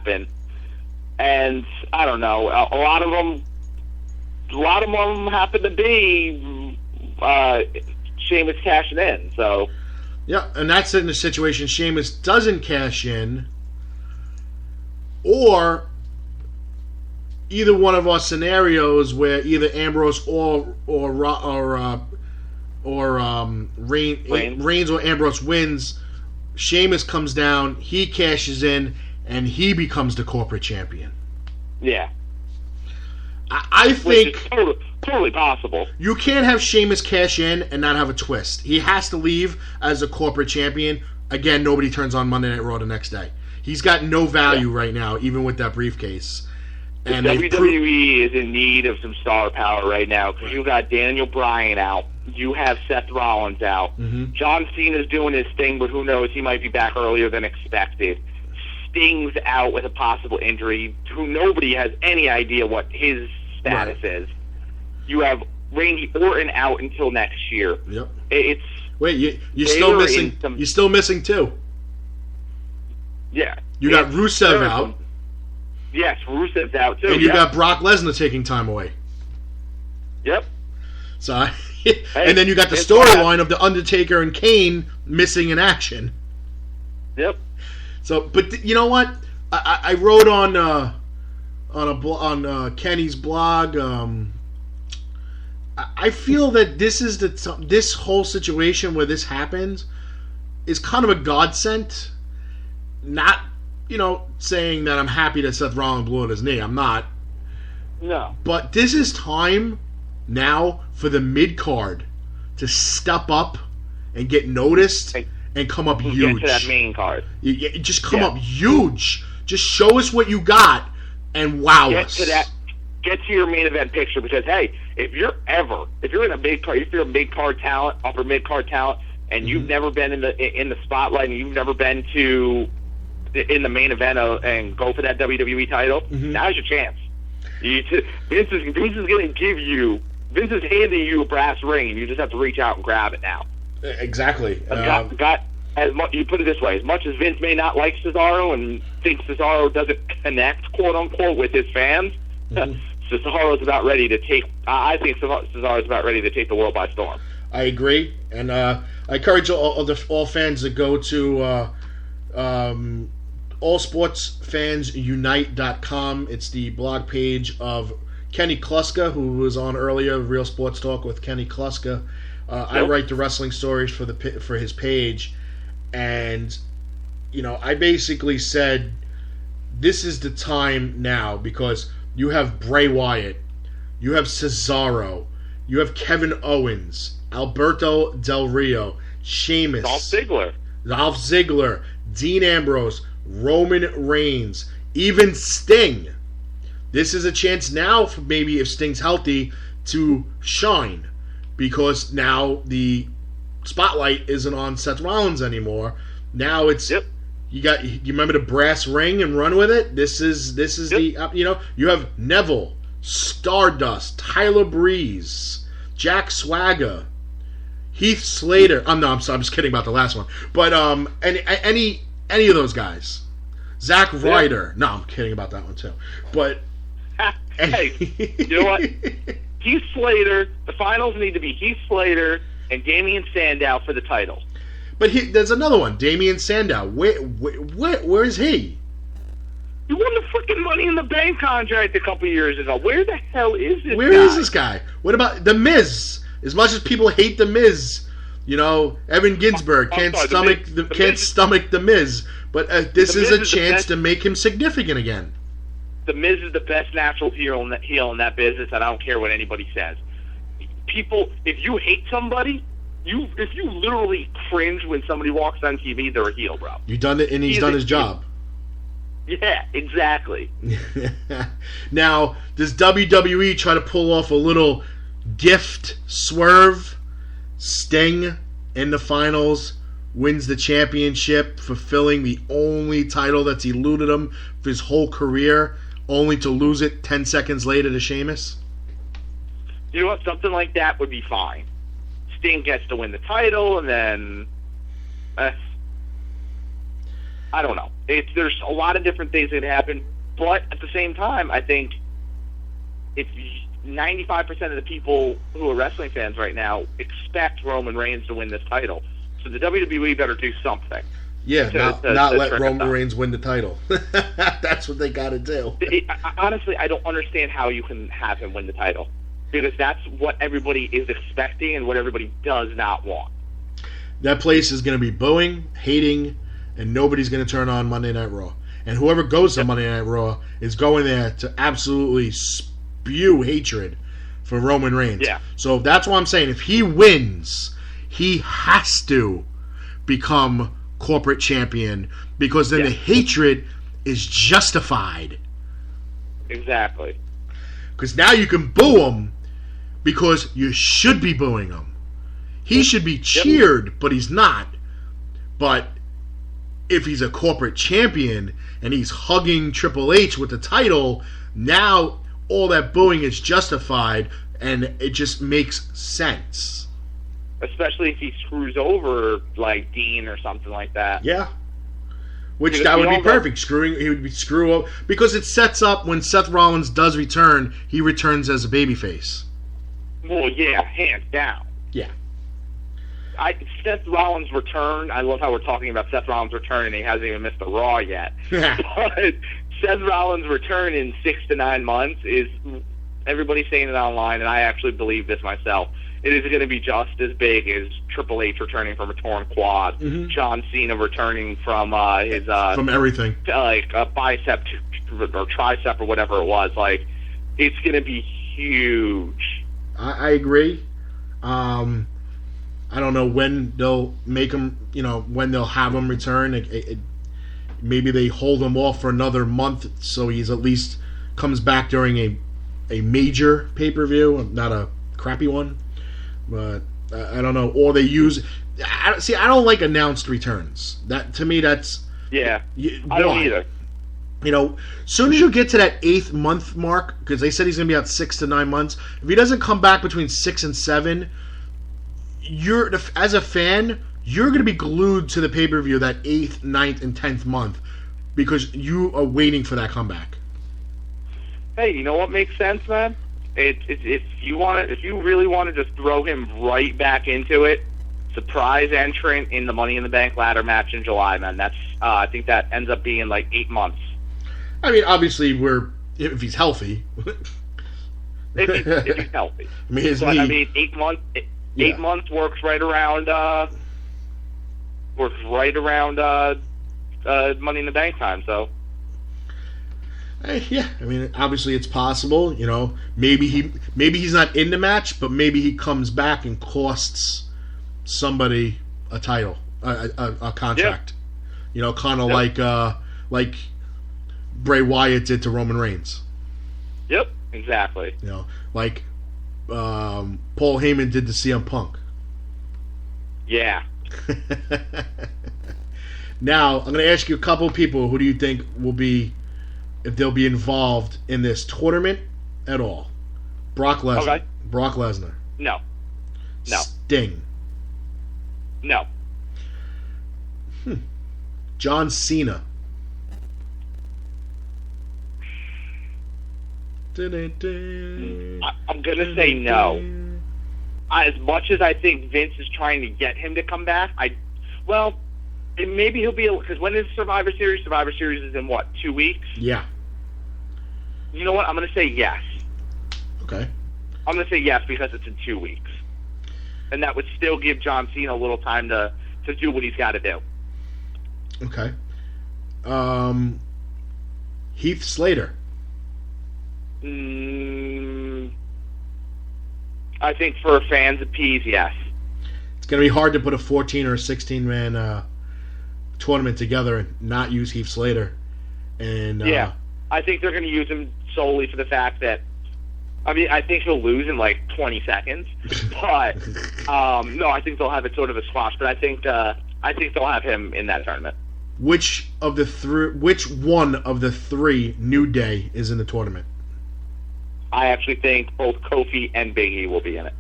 happen. And I don't know, a lot of them happen to be Sheamus cashing in. So yeah, and that's in the situation Sheamus doesn't cash in, or either one of our scenarios where either Ambrose or Reigns or Ambrose wins. Sheamus comes down, he cashes in, and he becomes the corporate champion. Yeah. I think which is totally possible. You can't have Sheamus cash in and not have a twist. He has to leave as a corporate champion. Again, nobody turns on Monday Night Raw the next day. He's got no value right now, even with that briefcase. And WWE is in need of some star power right now because you got Daniel Bryan out. You have Seth Rollins out. Mm-hmm. John Cena's doing his thing, but who knows? He might be back earlier than expected. Sting's out with a possible injury, who nobody has any idea what his status is. You have Randy Orton out until next year. Yep. You're still missing. You're still missing two. Yeah. You got Rusev out. Yes, Rusev's out too. And you got Brock Lesnar taking time away. Yep. So, and then you got the storyline of the Undertaker and Kane missing in action. Yep. So, but you know what? I wrote on Kenny's blog. I feel that this is this whole situation where this happens is kind of a godsend. Not, saying that I'm happy that Seth Rollins blew out his knee. I'm not. No. But this is time now for the mid-card to step up and get noticed and come up huge. Get to that main card. Just come up huge. Just show us what you got and wow us. Get to your main event picture because, hey, if you're in a big card, if you're a big card talent, upper mid card talent, and you've never been in the spotlight and you've never been in the main event and go for that WWE title, now's your chance. Vince is going to give you. Vince is handing you a brass ring, and you just have to reach out and grab it now. Exactly. You put it this way: as much as Vince may not like Cesaro and thinks Cesaro doesn't connect, quote unquote, with his fans, Cesaro's about ready to take. I think Cesaro's about ready to take the world by storm. I agree, and I encourage all fans to go to allsportsfansunite.com. It's the blog page of Kenny Kluska, who was on earlier, Real Sports Talk with Kenny Kluska. I write the wrestling stories for his page, and I basically said this is the time now because you have Bray Wyatt, you have Cesaro, you have Kevin Owens, Alberto Del Rio, Sheamus, Dolph Ziggler, Dean Ambrose, Roman Reigns, even Sting. This is a chance now for maybe if Sting's healthy to shine because now the spotlight isn't on Seth Rollins anymore. Now it's you remember the brass ring and run with it. This is the you have Neville, Stardust, Tyler Breeze, Jack Swagger, Heath Slater. I'm just kidding about the last one. But any of those guys, Zack Ryder. No, I'm kidding about that one too. But hey, you know what? Heath Slater. The finals need to be Heath Slater and Damian Sandow for the title. But there's another one, Damian Sandow. Where is he? He won the freaking Money in the Bank contract a couple years ago. Where the hell is this guy? Where is this guy? What about The Miz? As much as people hate The Miz, Evan Ginsberg can't stomach The Miz. But this is a chance to make him significant again. The Miz is the best natural heel in that business, and I don't care what anybody says. People, if you hate somebody, if you literally cringe when somebody walks on TV, they're a heel, bro. You done it, and he's done his job. Yeah, exactly. Now, does WWE try to pull off a little gift swerve? Sting in the finals wins the championship, fulfilling the only title that's eluded him for his whole career, only to lose it 10 seconds later to Sheamus? You know what? Something like that would be fine. Sting gets to win the title, and then... I don't know. There's a lot of different things that happen, but at the same time, I think it's 95% of the people who are wrestling fans right now expect Roman Reigns to win this title. So the WWE better do something. Yeah, not let Roman Reigns win the title. That's what they got to do. Honestly, I don't understand how you can have him win the title, because that's what everybody is expecting and what everybody does not want. That place is going to be booing, hating, and nobody's going to turn on Monday Night Raw. And whoever goes to Monday Night Raw is going there to absolutely spew hatred for Roman Reigns. Yeah. So that's why I'm saying if he wins, he has to become corporate champion, because then the hatred is justified. Exactly. Because now you can boo him because you should be booing him. He should be cheered, but he's not. But if he's a corporate champion and he's hugging Triple H with the title, now all that booing is justified, and it just makes sense. Especially if he screws over like Dean or something like that. Yeah. Which that would be perfect. He would be screw up, because it sets up when Seth Rollins does return, he returns as a babyface. Well, yeah, hands down. Yeah. Seth Rollins' return, I love how we're talking about Seth Rollins' return and he hasn't even missed a Raw yet. But Seth Rollins' return in 6 to 9 months is, everybody's saying it online, and I actually believe this myself, it is going to be just as big as Triple H returning from a torn quad, John Cena returning from his from everything, like a bicep or tricep or whatever it was. Like, it's going to be huge. I agree. I don't know when they'll make him. When they'll have him return. Maybe they hold him off for another month so he's at least comes back during a major pay-per-view, not a crappy one. But I don't know. Or they use. I don't like announced returns. That, to me, that's. Yeah. I don't either. Soon as you get to that 8th month mark, because they said he's going to be out 6 to 9 months. If he doesn't come back between 6 and 7, as a fan, you're going to be glued to the pay-per-view that 8th, 9th, and 10th month, because you are waiting for that comeback. Hey, you know what makes sense, man? If you really want to just throw him right back into it, surprise entrant in the Money in the Bank ladder match in July, man. That's I think that ends up being like 8 months. I mean, obviously, if he's healthy. if he's healthy. I mean, his knee. I mean, 8 months. 8 months works right around. Money in the Bank time. So. Yeah, I mean, obviously it's possible. Maybe he's not in the match, but maybe he comes back and costs somebody a title, a contract. Yeah. Kind of like Bray Wyatt did to Roman Reigns. Yep, exactly. Like Paul Heyman did to CM Punk. Yeah. Now, I'm going to ask you a couple of people. Who do you think will be, if they'll be involved in this tournament at all? Brock Lesnar. Okay. Brock Lesnar. No. Sting. No. John Cena. I'm going to say no. As much as I think Vince is trying to get him to come back, maybe he'll be able, because when is Survivor Series? Survivor Series is in what, 2 weeks? Yeah. You know what? I'm going to say yes. Okay. I'm going to say yes because it's in 2 weeks. And that would still give John Cena a little time to do what he's got to do. Okay. Heath Slater. I think for fans of peas, yes. It's going to be hard to put a 14 or a 16-man tournament together and not use Heath Slater. And yeah, I think they're going to use him solely for the fact that, I think he'll lose in like 20 seconds. But no, I think they'll have it sort of a squash. But I think they'll have him in that tournament. Which one of the three New Day is in the tournament? I actually think both Kofi and Big E will be in it.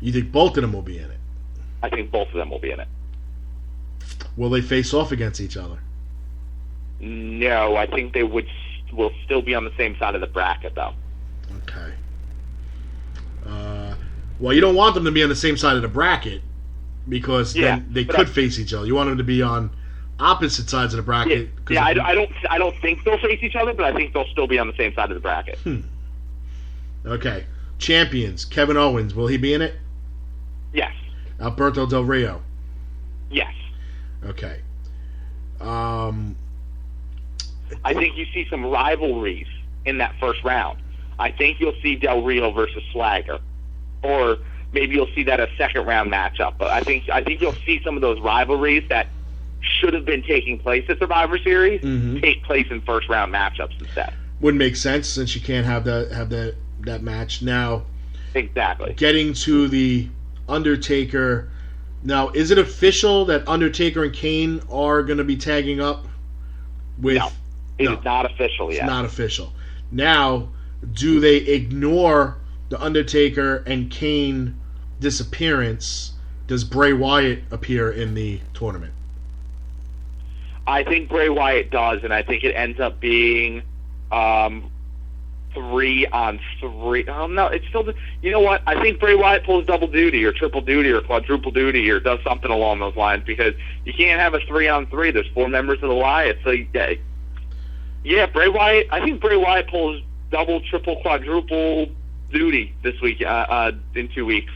You think both of them will be in it? I think both of them will be in it. Will they face off against each other? No, I think they will still be on the same side of the bracket, though. Okay. Well, you don't want them to be on the same side of the bracket because then they could face each other. You want them to be on opposite sides of the bracket. Yeah, I don't think they'll face each other, but I think they'll still be on the same side of the bracket. Okay. Champions. Kevin Owens. Will he be in it? Yes. Alberto Del Rio. Yes. Okay. I think you see some rivalries in that first round. I think you'll see Del Rio versus Swagger, or maybe you'll see that a second round matchup. But I think you'll see some of those rivalries that should have been taking place at Survivor Series take place in first round matchups instead. Would make sense since you can't have that match now. Exactly. Getting to the Undertaker. Now, is it official that Undertaker and Kane are going to be tagging up? No, it is not official yet. It's not official. Now, do they ignore the Undertaker and Kane disappearance? Does Bray Wyatt appear in the tournament? I think Bray Wyatt does, and I think it ends up being 3-on-3. No, it's still. You know what? I think Bray Wyatt pulls double duty or triple duty or quadruple duty or does something along those lines because you can't have a 3-on-3. There's 4 members of the Wyatt, so yeah, Bray Wyatt. I think Bray Wyatt pulls double, triple, quadruple duty this week in 2 weeks.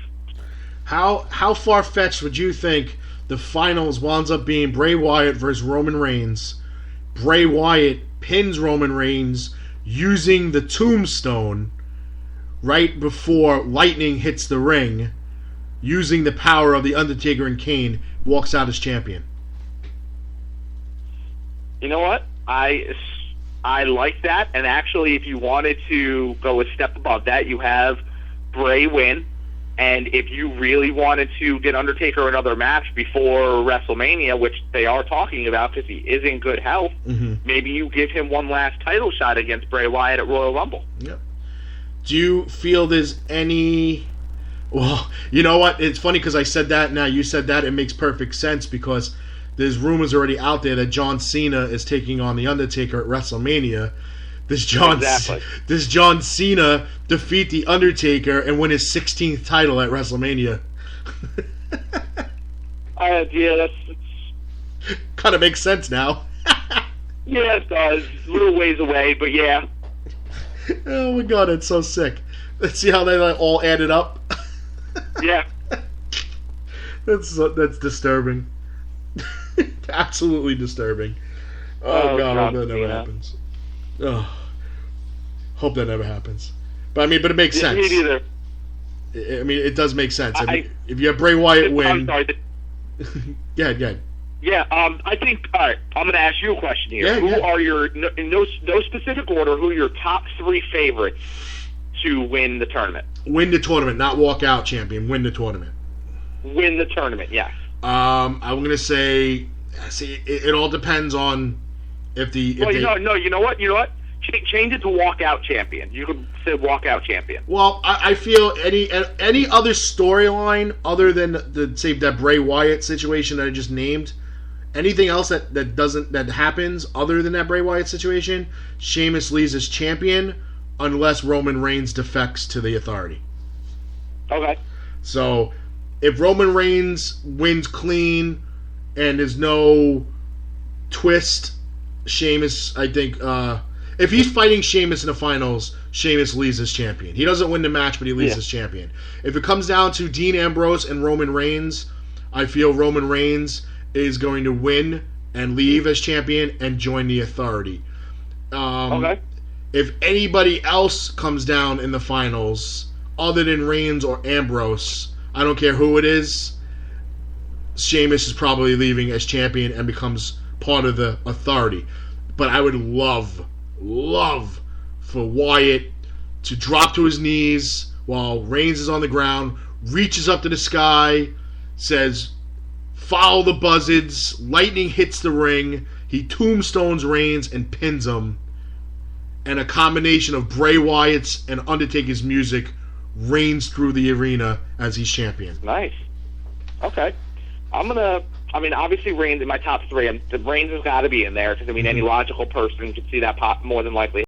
How far-fetched would you think the finals winds up being Bray Wyatt versus Roman Reigns? Bray Wyatt pins Roman Reigns using the tombstone right before lightning hits the ring, using the power of the Undertaker and Kane, walks out as champion. You know what? I like that, and actually, if you wanted to go a step above that, you have Bray win, and if you really wanted to get Undertaker another match before WrestleMania, which they are talking about because he is in good health, maybe you give him one last title shot against Bray Wyatt at Royal Rumble. Yep. Do you feel there's any... Well, you know what? It's funny because I said that, now you said that, it makes perfect sense because there's rumors already out there that John Cena is taking on The Undertaker at WrestleMania. Does John Cena defeat The Undertaker and win his 16th title at WrestleMania? Yeah, that's kind of makes sense now. Yeah, it does. A little ways away, but yeah. Oh my god, it's so sick. Let's see how they all added up. Yeah. That's disturbing. Absolutely disturbing. Oh god, I hope that never happens. Oh, hope that never happens. But it makes sense. Me neither. I mean, it does make sense. If you have Bray Wyatt win, I'm sorry. Go ahead. Yeah, I think. All right, I'm going to ask you a question here. Yeah, who are your, in no specific order, who are your top 3 favorites to win the tournament? Win the tournament, not walk out champion. Win the tournament. Win the tournament, yes. I'm going to say. See, it all depends on if the. You know what? Change it to walkout champion. You could say walkout champion. Well, I feel any other storyline other than that Bray Wyatt situation that I just named, anything else that happens other than that Bray Wyatt situation, Sheamus leaves as champion unless Roman Reigns defects to the Authority. Okay. So if Roman Reigns wins clean and there's no twist, Sheamus, I think. If he's fighting Sheamus in the finals, Sheamus leaves as champion. He doesn't win the match, but he leaves as champion. If it comes down to Dean Ambrose and Roman Reigns, I feel Roman Reigns is going to win and leave as champion and join the Authority. Okay. If anybody else comes down in the finals, other than Reigns or Ambrose, I don't care who it is, Sheamus is probably leaving as champion and becomes part of the Authority. But I would love for Wyatt to drop to his knees while Reigns is on the ground, reaches up to the sky, says, "Follow the buzzards," lightning hits the ring, he tombstones Reigns and pins him, and a combination of Bray Wyatt's and Undertaker's music reigns through the arena as he's champion. Nice. Okay. I'm gonna I mean, obviously Reigns in my top three. The Reigns has got to be in there because I mean, any logical person could see that pop more than likely